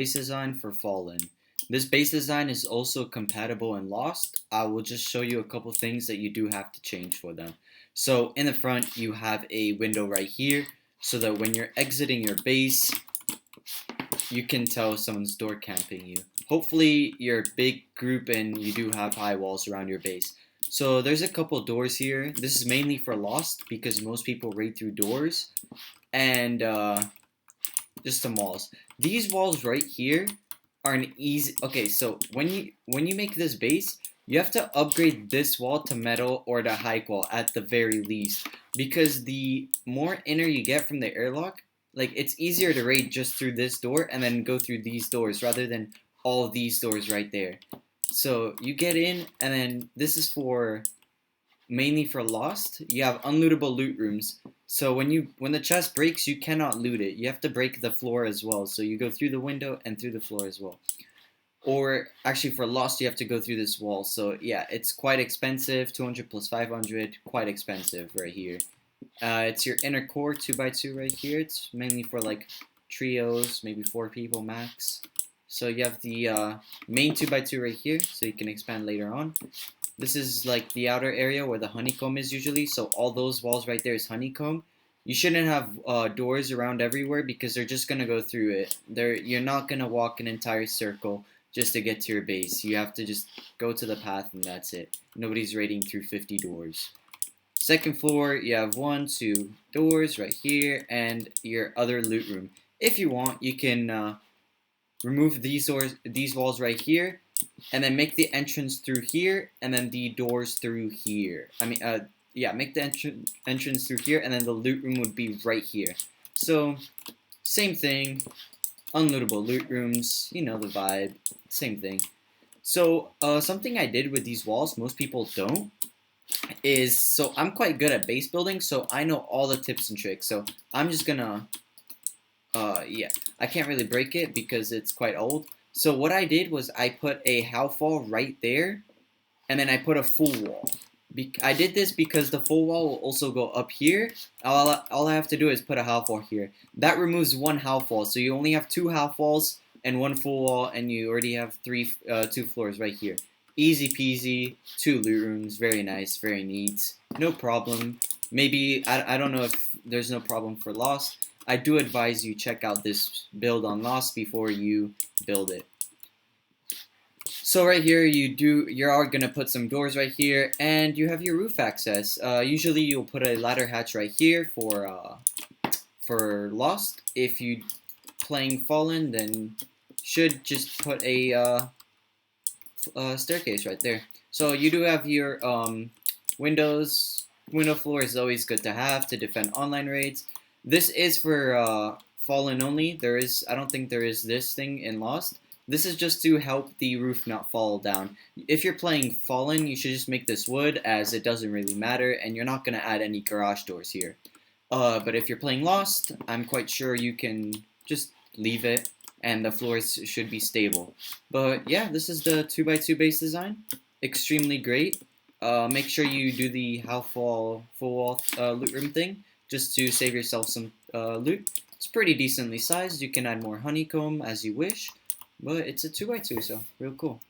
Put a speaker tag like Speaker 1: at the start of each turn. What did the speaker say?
Speaker 1: base design for Fallen. This base design is also compatible in Lost. I will just show you a couple things that you do have to change for them. So in the front, you have a window right here, so that when you're exiting your base, you can tell someone's door camping you. Hopefully you're a big group and you do have high walls around your base. So there's a couple doors here. This is mainly for Lost because most people raid through doors. And just some walls. These walls right here are an easy. Okay, so when you make this base, you have to upgrade this wall to metal or to high wall at the very least, because the more inner you get from the airlock, like it's easier to raid just through this door and then go through these doors rather than all these doors right there. So you get in, and then this is for mainly for Lost. You have unlootable loot rooms. So when the chest breaks, you cannot loot it. You have to break the floor as well. So you go through the window and through the floor as well. Or actually for Lost, you have to go through this wall. So yeah, it's quite expensive. 200 plus 500, quite expensive right here. It's your inner core 2x2 right here. It's mainly for like trios, maybe 4 people max. So you have the main 2x2 right here, so you can expand later on. This is like the outer area where the honeycomb is usually, so all those walls right there is honeycomb. You shouldn't have doors around everywhere because they're just gonna go through it. You're not gonna walk an entire circle just to get to your base. You have to just go to the path and that's it. Nobody's raiding through 50 doors. Second floor, you have 1, 2 doors right here and your other loot room. If you want, you can remove these walls right here, and then make the entrance through here, and then the doors through here. Yeah, make the entrance through here, and then the loot room would be right here. So, same thing, unlootable loot rooms, you know the vibe, same thing. So, something I did with these walls, most people don't, is, so I'm quite good at base building, so I know all the tips and tricks. So, I'm just gonna yeah, I can't really break it because it's quite old. So what I did was I put a Howfall right there, and then I put a full wall. I did this because the full wall will also go up here. All I have to do is put a Howfall here. That removes one Howfall, so you only have 2 Howfalls and 1 full wall, and you already have 2 floors right here. Easy peasy, 2 loot rooms, very nice, very neat, no problem. Maybe, I don't know if there's no problem for Lost. I do advise you check out this build on Lost before you build it. So right here, you're gonna put some doors right here, and you have your roof access. Usually you'll put a ladder hatch right here for Lost. If you playing Fallen, then should just put a staircase right there. So you do have your windows. Window floor is always good to have to defend online raids. This is for Fallen only. I don't think there is this thing in Lost. This is just to help the roof not fall down. If you're playing Fallen, you should just make this wood, as it doesn't really matter, and you're not going to add any garage doors here. But if you're playing Lost, I'm quite sure you can just leave it, and the floors should be stable. But yeah, this is the 2x2 base design. Extremely great. Make sure you do the Howfall full wall loot room thing, just to save yourself some loot. It's pretty decently sized. You can add more honeycomb as you wish, but it's a 2x2, so real cool.